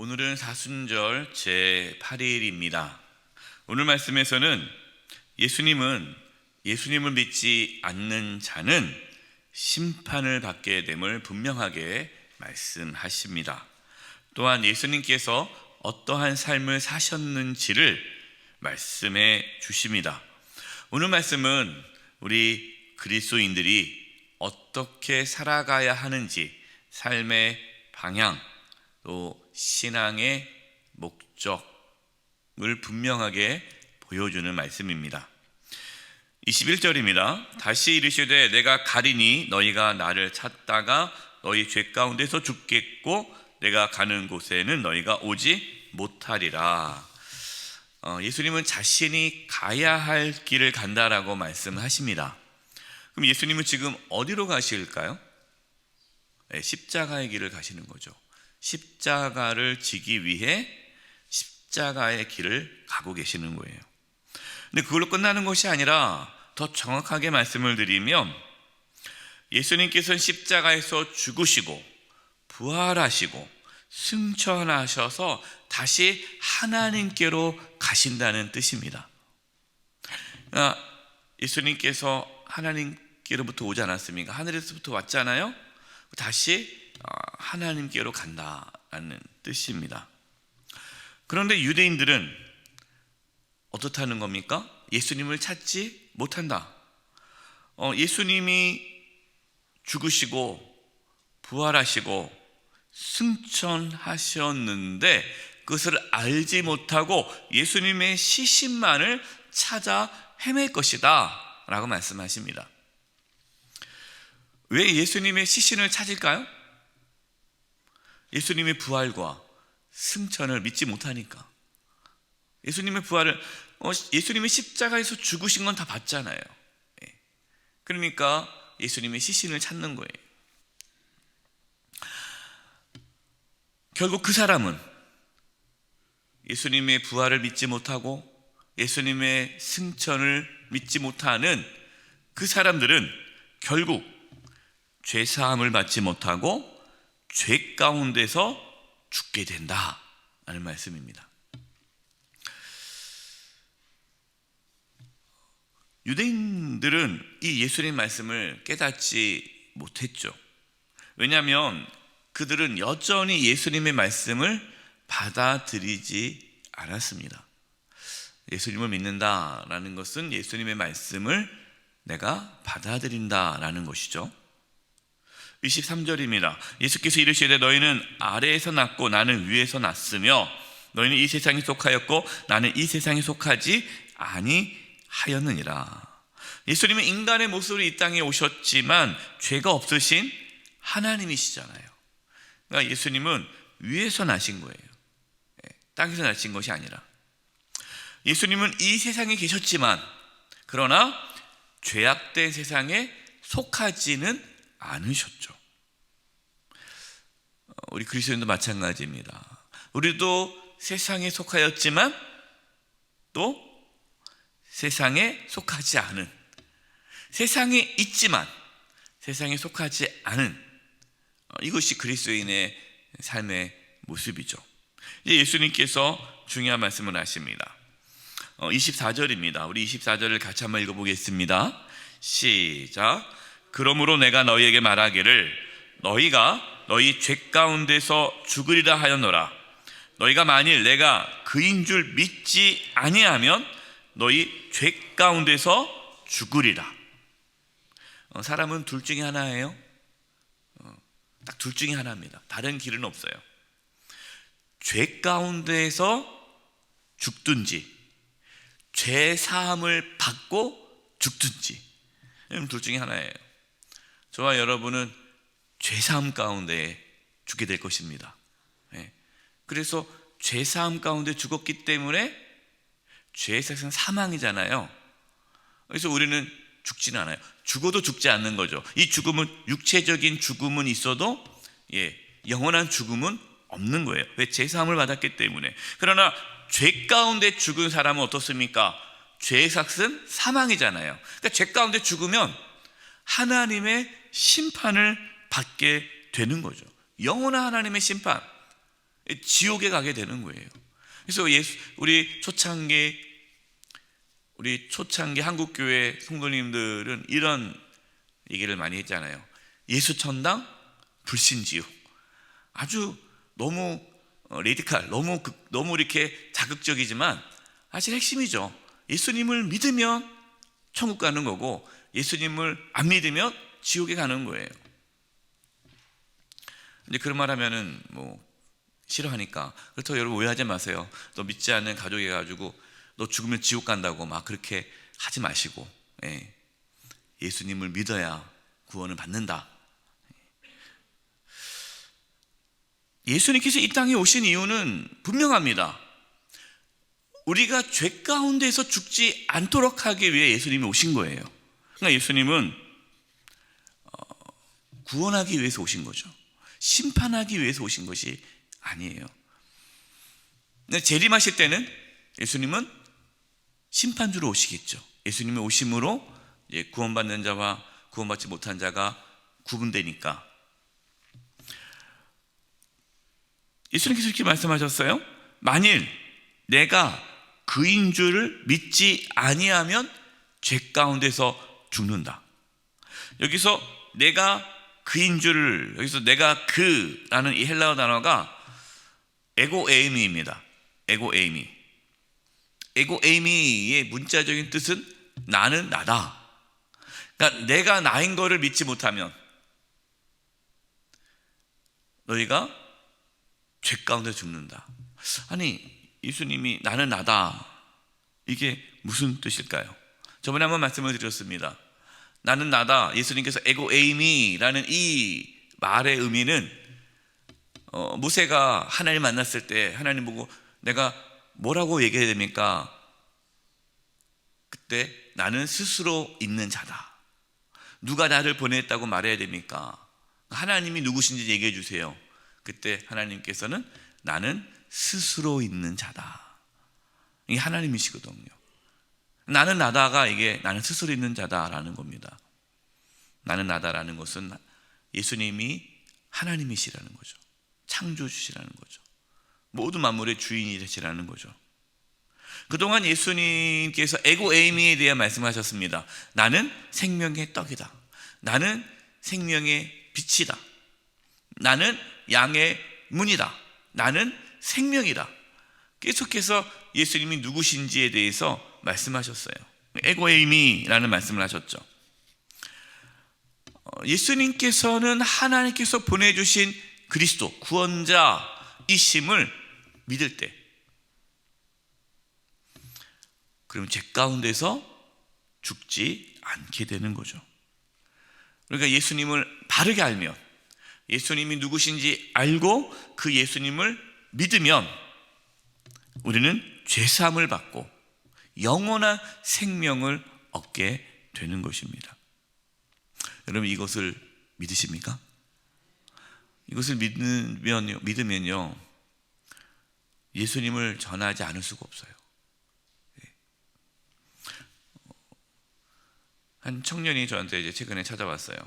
오늘은 사순절 제8일입니다. 오늘 말씀에서는 예수님을 믿지 않는 자는 심판을 받게 됨을 분명하게 말씀하십니다. 또한 예수님께서 어떠한 삶을 사셨는지를 말씀해 주십니다. 오늘 말씀은 우리 그리스도인들이 어떻게 살아가야 하는지, 삶의 방향, 또 신앙의 목적을 분명하게 보여주는 말씀입니다. 21절입니다. 다시 이르시되 내가 가리니 너희가 나를 찾다가 너희 죄 가운데서 죽겠고 내가 가는 곳에는 너희가 오지 못하리라. 예수님은 자신이 가야 할 길을 간다라고 말씀하십니다. 그럼 예수님은 지금 어디로 가실까요? 십자가의 길을 가시는 거죠. 십자가를 지기 위해 십자가의 길을 가고 계시는 거예요. 근데 그걸로 끝나는 것이 아니라 더 정확하게 말씀을 드리면 예수님께서는 십자가에서 죽으시고 부활하시고 승천하셔서 다시 하나님께로 가신다는 뜻입니다. 예수님께서 하나님께로부터 오지 않았습니까? 하늘에서부터 왔잖아요. 다시 하나님께로 간다는 뜻입니다. 그런데 유대인들은 어떻다는 겁니까? 예수님을 찾지 못한다. 예수님이 죽으시고 부활하시고 승천하셨는데 그것을 알지 못하고 예수님의 시신만을 찾아 헤맬 것이다 라고 말씀하십니다. 왜 예수님의 시신을 찾을까요? 예수님의 부활과 승천을 믿지 못하니까. 예수님의 부활을 예수님의 십자가에서 죽으신 건 다 봤잖아요. 그러니까 예수님의 시신을 찾는 거예요. 결국 그 사람은 예수님의 부활을 믿지 못하고 예수님의 승천을 믿지 못하는 그 사람들은 결국 죄사함을 받지 못하고 죄 가운데서 죽게 된다라는 말씀입니다. 유대인들은 이 예수님 말씀을 깨닫지 못했죠. 왜냐하면 그들은 여전히 예수님의 말씀을 받아들이지 않았습니다. 예수님을 믿는다라는 것은 예수님의 말씀을 내가 받아들인다라는 것이죠. 23절입니다. 예수께서 이르시되 너희는 아래에서 났고 나는 위에서 났으며 너희는 이 세상에 속하였고 나는 이 세상에 속하지 아니하였느니라. 예수님은 인간의 모습으로 이 땅에 오셨지만 죄가 없으신 하나님이시잖아요. 그러니까 예수님은 위에서 나신 거예요. 땅에서 나신 것이 아니라. 예수님은 이 세상에 계셨지만 그러나 죄악된 세상에 속하지는 않으셨죠. 우리 그리스도인도 마찬가지입니다. 우리도 세상에 속하였지만 또 세상에 속하지 않은, 세상에 있지만 세상에 속하지 않은, 이것이 그리스도인의 삶의 모습이죠. 이제 예수님께서 중요한 말씀을 하십니다. 24절입니다. 우리 24절을 같이 한번 읽어보겠습니다. 시작. 그러므로 내가 너희에게 말하기를 너희가 너희 죄 가운데서 죽으리라 하였노라. 너희가 만일 내가 그인 줄 믿지 아니하면 너희 죄 가운데서 죽으리라. 사람은 둘 중에 하나예요. 딱 둘 중에 하나입니다. 다른 길은 없어요. 죄 가운데에서 죽든지 죄 사함을 받고 죽든지, 둘 중에 하나예요. 저와 여러분은 죄사함 가운데 죽게 될 것입니다. 그래서 죄사함 가운데 죽었기 때문에 죄의 삭은 사망이잖아요. 그래서 우리는 죽지는 않아요. 죽어도 죽지 않는 거죠. 이 죽음은 육체적인 죽음은 있어도 영원한 죽음은 없는 거예요. 왜? 죄사함을 받았기 때문에. 그러나 죄 가운데 죽은 사람은 어떻습니까? 죄의 삭은 사망이잖아요. 그러니까 죄 가운데 죽으면 하나님의 심판을 받게 되는 거죠. 영원한 하나님의 심판. 지옥에 가게 되는 거예요. 그래서 우리 초창기 한국교회 성도님들은 이런 얘기를 많이 했잖아요. 예수 천당, 불신 지옥. 아주 너무 레디칼, 너무 이렇게 자극적이지만 사실 핵심이죠. 예수님을 믿으면 천국 가는 거고, 예수님을 안 믿으면 지옥에 가는 거예요. 근데 그런 말 하면은 싫어하니까. 그렇다고 여러분 오해하지 마세요. 너 믿지 않는 가족이 가지고 너 죽으면 지옥 간다고 막 그렇게 하지 마시고, 예수님을 믿어야 구원을 받는다. 예수님께서 이 땅에 오신 이유는 분명합니다. 우리가 죄 가운데서 죽지 않도록 하기 위해 예수님이 오신 거예요. 그러니까 예수님은 구원하기 위해서 오신 거죠. 심판하기 위해서 오신 것이 아니에요. 근데 재림하실 때는 예수님은 심판주로 오시겠죠. 예수님의 오심으로 구원받는 자와 구원받지 못한 자가 구분되니까. 예수님께서 이렇게 말씀하셨어요. 만일 내가 그인 줄을 믿지 아니하면 죄 가운데서 죽는다. 여기서 내가 그인 줄을, 여기서 내가 그라는 이 헬라어 단어가 에고에이미입니다. 에고에이미의 문자적인 뜻은 나는 나다. 그러니까 내가 나인 거를 믿지 못하면 너희가 죄 가운데 죽는다. 아니, 예수님이 나는 나다, 이게 무슨 뜻일까요? 저번에 한번 말씀을 드렸습니다. 나는 나다, 예수님께서 에고에이미라는 이 말의 의미는 모세가 하나님 만났을 때 하나님 보고 내가 뭐라고 얘기해야 됩니까? 그때 나는 스스로 있는 자다. 누가 나를 보냈다고 말해야 됩니까? 하나님이 누구신지 얘기해 주세요. 그때 하나님께서는 나는 스스로 있는 자다. 이게 하나님이시거든요. 나는 나다가 이게 나는 스스로 있는 자다라는 겁니다. 나는 나다라는 것은 예수님이 하나님이시라는 거죠. 창조주시라는 거죠. 모든 만물의 주인이 되시라는 거죠. 그동안 예수님께서 에고에이미에 대해 말씀하셨습니다. 나는 생명의 떡이다. 나는 생명의 빛이다. 나는 양의 문이다. 나는 생명이다. 계속해서 예수님이 누구신지에 대해서 말씀하셨어요. 에고에이미라는 말씀을 하셨죠. 예수님께서는 하나님께서 보내주신 그리스도 구원자이심을 믿을 때, 그럼 죄 가운데서 죽지 않게 되는 거죠. 그러니까 예수님을 바르게 알면, 예수님이 누구신지 알고 그 예수님을 믿으면 우리는 죄사함을 받고 영원한 생명을 얻게 되는 것입니다. 여러분, 이것을 믿으십니까? 이것을 믿으면요 예수님을 전하지 않을 수가 없어요. 한 청년이 저한테 이제 최근에 찾아왔어요.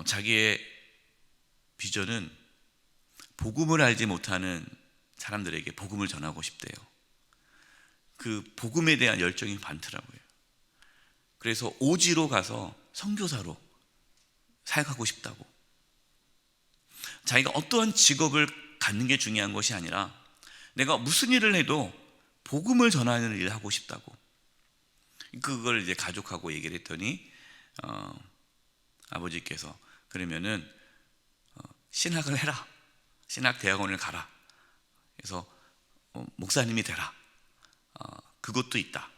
자기의 비전은 복음을 알지 못하는 사람들에게 복음을 전하고 싶대요. 그 복음에 대한 열정이 많더라고요. 그래서 오지로 가서 선교사로 사역하고 싶다고. 자기가 어떠한 직업을 갖는 게 중요한 것이 아니라 내가 무슨 일을 해도 복음을 전하는 일을 하고 싶다고. 그걸 이제 가족하고 얘기를 했더니 아버지께서 그러면은 신학을 해라. 신학 대학원을 가라. 그래서 목사님이 되라. 그것도 있다.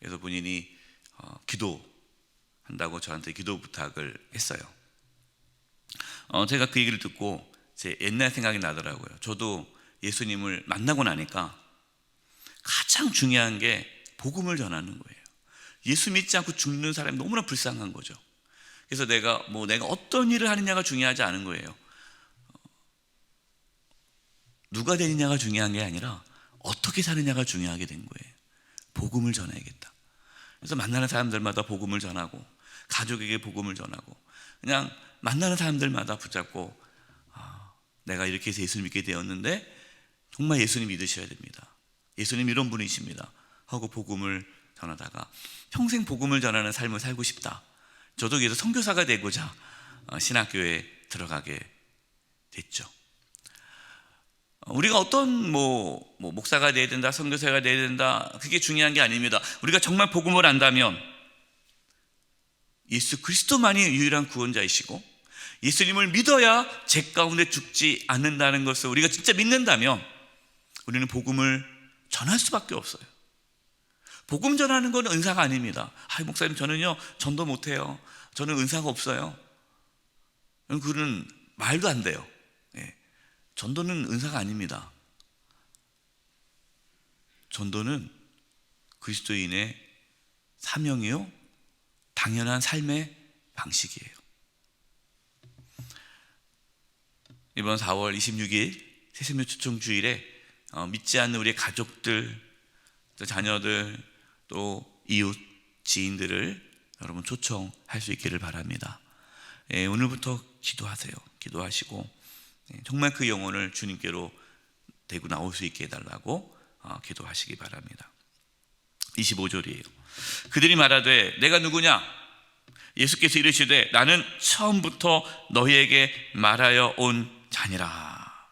그래서 본인이 기도한다고 저한테 기도 부탁을 했어요. 제가 그 얘기를 듣고 제 옛날 생각이 나더라고요. 저도 예수님을 만나고 나니까 가장 중요한 게 복음을 전하는 거예요. 예수 믿지 않고 죽는 사람이 너무나 불쌍한 거죠. 그래서 내가 어떤 일을 하느냐가 중요하지 않은 거예요. 누가 되느냐가 중요한 게 아니라 어떻게 사느냐가 중요하게 된 거예요. 복음을 전해야겠다. 그래서 만나는 사람들마다 복음을 전하고, 가족에게 복음을 전하고, 그냥 만나는 사람들마다 붙잡고 내가 이렇게 해서 예수님 믿게 되었는데 정말 예수님 믿으셔야 됩니다. 예수님 이런 분이십니다 하고 복음을 전하다가 평생 복음을 전하는 삶을 살고 싶다. 저도 그래서 선교사가 되고자 신학교에 들어가게 됐죠. 우리가 어떤 목사가 돼야 된다, 선교사가 돼야 된다, 그게 중요한 게 아닙니다. 우리가 정말 복음을 안다면 예수 그리스도만이 유일한 구원자이시고 예수님을 믿어야 죄 가운데 죽지 않는다는 것을 우리가 진짜 믿는다면 우리는 복음을 전할 수밖에 없어요. 복음 전하는 건 은사가 아닙니다. 목사님 저는요 전도 못해요, 저는 은사가 없어요, 그는 말도 안 돼요. 전도는 은사가 아닙니다. 전도는 그리스도인의 사명이요 당연한 삶의 방식이에요. 이번 4월 26일 새생명 초청 주일에 믿지 않는 우리의 가족들, 또 자녀들, 또 이웃, 지인들을 여러분 초청할 수 있기를 바랍니다. 오늘부터 기도하세요. 기도하시고 정말 그 영혼을 주님께로 데리고 나올 수 있게 해달라고 기도하시기 바랍니다. 25절이에요. 그들이 말하되 내가 누구냐? 예수께서 이르시되 나는 처음부터 너희에게 말하여 온 자니라.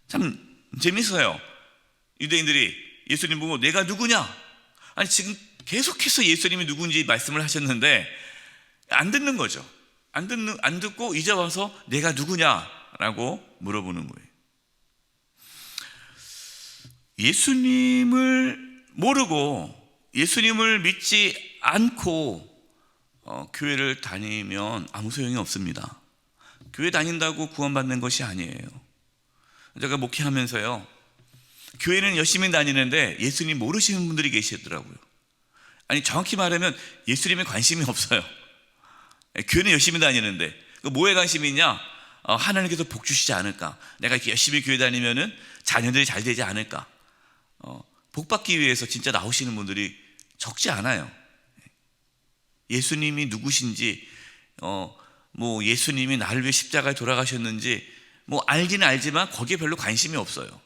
참 재밌어요. 유대인들이 예수님 보고 내가 누구냐? 아니 지금 계속해서 예수님이 누군지 말씀을 하셨는데 안 듣는 거죠. 안 듣고 이제 와서 내가 누구냐라고 물어보는 거예요. 예수님을 모르고 예수님을 믿지 않고 교회를 다니면 아무 소용이 없습니다. 교회 다닌다고 구원받는 것이 아니에요. 제가 목회하면서요, 교회는 열심히 다니는데 예수님 모르시는 분들이 계시더라고요. 아니 정확히 말하면 예수님에 관심이 없어요. 교회는 열심히 다니는데 뭐에 관심이 있냐? 하나님께서 복 주시지 않을까, 내가 이렇게 열심히 교회 다니면은 자녀들이 잘 되지 않을까, 복 받기 위해서 진짜 나오시는 분들이 적지 않아요. 예수님이 누구신지, 예수님이 나를 위해 십자가에 돌아가셨는지 알기는 알지만 거기에 별로 관심이 없어요.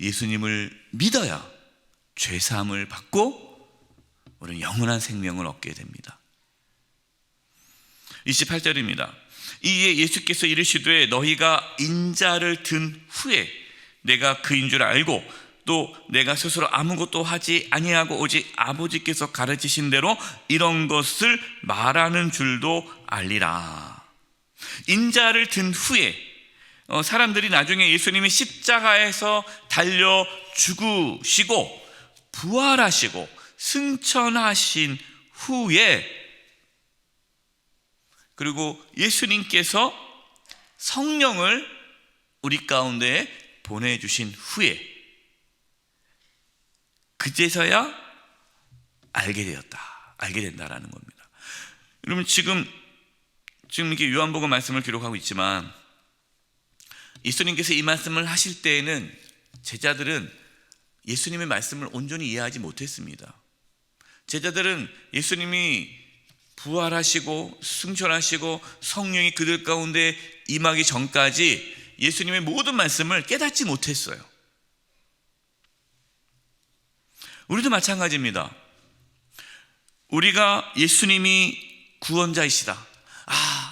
예수님을 믿어야 죄사함을 받고 우리는 영원한 생명을 얻게 됩니다. 28절입니다. 이에 예수께서 이르시되 너희가 인자를 든 후에 내가 그인 줄 알고 또 내가 스스로 아무것도 하지 아니하고 오직 아버지께서 가르치신 대로 이런 것을 말하는 줄도 알리라. 인자를 든 후에 사람들이 나중에 예수님이 십자가에서 달려 죽으시고 부활하시고 승천하신 후에, 그리고 예수님께서 성령을 우리 가운데 보내주신 후에 그제서야 알게 된다라는 겁니다. 여러분 지금 이렇게 요한복음 말씀을 기록하고 있지만 예수님께서 이 말씀을 하실 때에는 제자들은 예수님의 말씀을 온전히 이해하지 못했습니다. 제자들은 예수님이 부활하시고 승천하시고 성령이 그들 가운데 임하기 전까지 예수님의 모든 말씀을 깨닫지 못했어요. 우리도 마찬가지입니다. 우리가 예수님이 구원자이시다,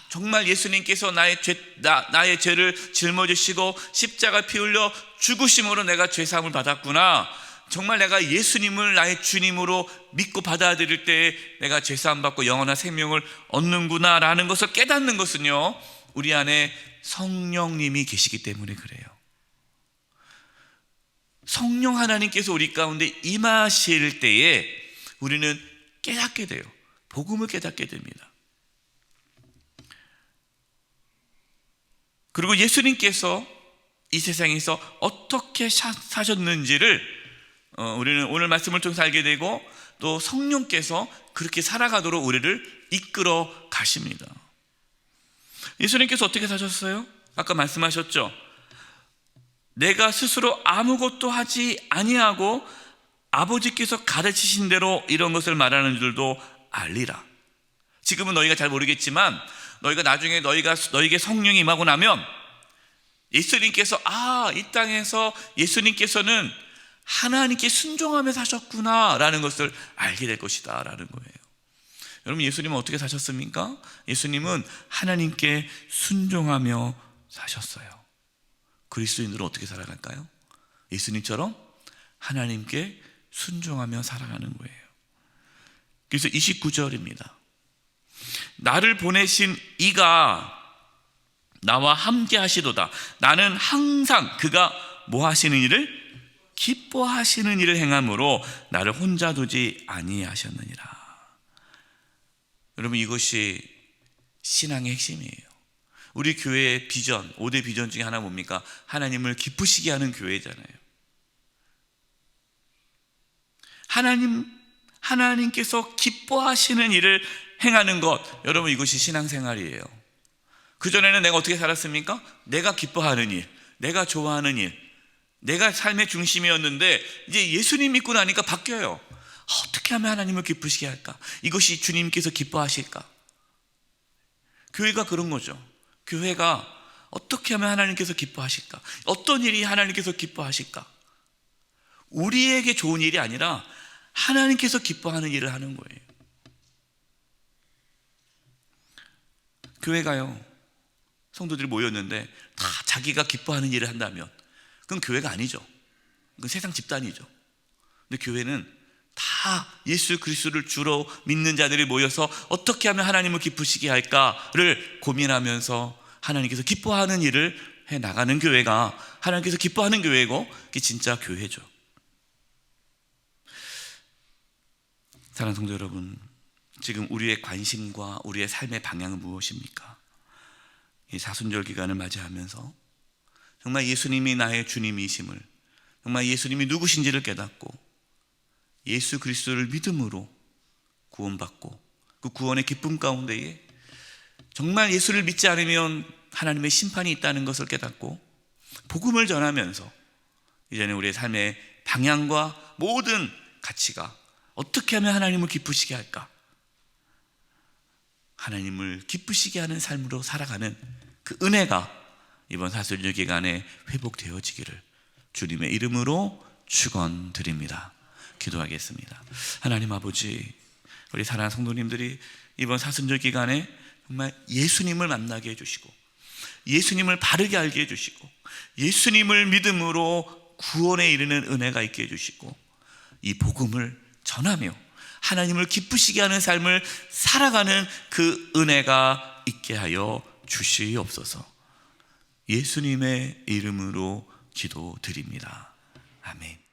정말 예수님께서 나의 죄를 짊어지시고 십자가 피 흘려 죽으심으로 내가 죄사함을 받았구나, 정말 내가 예수님을 나의 주님으로 믿고 받아들일 때에 내가 죄사함 받고 영원한 생명을 얻는구나 라는 것을 깨닫는 것은요, 우리 안에 성령님이 계시기 때문에 그래요. 성령 하나님께서 우리 가운데 임하실 때에 우리는 깨닫게 돼요. 복음을 깨닫게 됩니다. 그리고 예수님께서 이 세상에서 어떻게 사셨는지를 우리는 오늘 말씀을 통해서 알게 되고, 또 성령께서 그렇게 살아가도록 우리를 이끌어 가십니다. 예수님께서 어떻게 사셨어요? 아까 말씀하셨죠. 내가 스스로 아무것도 하지 아니하고 아버지께서 가르치신 대로 이런 것을 말하는 줄도 알리라. 지금은 너희가 잘 모르겠지만 너희가 나중에 너희에게 성령이 임하고 나면 예수님께서 이 땅에서 예수님께서는 하나님께 순종하며 사셨구나 라는 것을 알게 될 것이다 라는 거예요. 여러분, 예수님은 어떻게 사셨습니까? 예수님은 하나님께 순종하며 사셨어요. 그리스도인들은 어떻게 살아갈까요? 예수님처럼 하나님께 순종하며 살아가는 거예요. 그래서 29절입니다. 나를 보내신 이가 나와 함께 하시도다. 나는 항상 그가 뭐 하시는 일을? 기뻐하시는 일을 행함으로 나를 혼자 두지 아니하셨느니라. 여러분, 이것이 신앙의 핵심이에요. 우리 교회의 비전, 5대 비전 중에 하나 뭡니까? 하나님을 기쁘시게 하는 교회잖아요. 하나님께서 기뻐하시는 일을 행하는 것, 여러분, 이것이 신앙생활이에요. 그전에는 내가 어떻게 살았습니까? 내가 기뻐하는 일, 내가 좋아하는 일, 내가 삶의 중심이었는데 이제 예수님 믿고 나니까 바뀌어요. 어떻게 하면 하나님을 기쁘시게 할까? 이것이 주님께서 기뻐하실까? 교회가 그런 거죠. 교회가 어떻게 하면 하나님께서 기뻐하실까? 어떤 일이 하나님께서 기뻐하실까? 우리에게 좋은 일이 아니라 하나님께서 기뻐하는 일을 하는 거예요. 교회가요, 성도들이 모였는데 다 자기가 기뻐하는 일을 한다면 그건 교회가 아니죠. 그건 세상 집단이죠. 근데 교회는 다 예수 그리스도를 주로 믿는 자들이 모여서 어떻게 하면 하나님을 기쁘시게 할까를 고민하면서 하나님께서 기뻐하는 일을 해나가는 교회가 하나님께서 기뻐하는 교회고, 그게 진짜 교회죠. 사랑하는 성도 여러분, 지금 우리의 관심과 우리의 삶의 방향은 무엇입니까? 이 사순절 기간을 맞이하면서 정말 예수님이 나의 주님이심을, 정말 예수님이 누구신지를 깨닫고 예수 그리스도를 믿음으로 구원받고 그 구원의 기쁨 가운데에 정말 예수를 믿지 않으면 하나님의 심판이 있다는 것을 깨닫고 복음을 전하면서 이제는 우리의 삶의 방향과 모든 가치가 어떻게 하면 하나님을 기쁘시게 할까? 하나님을 기쁘시게 하는 삶으로 살아가는 그 은혜가 이번 사순절 기간에 회복되어지기를 주님의 이름으로 축원드립니다. 기도하겠습니다. 하나님 아버지, 우리 사랑하는 성도님들이 이번 사순절 기간에 정말 예수님을 만나게 해주시고 예수님을 바르게 알게 해주시고 예수님을 믿음으로 구원에 이르는 은혜가 있게 해주시고 이 복음을 전하며 하나님을 기쁘시게 하는 삶을 살아가는 그 은혜가 있게 하여 주시옵소서. 예수님의 이름으로 기도드립니다. 아멘.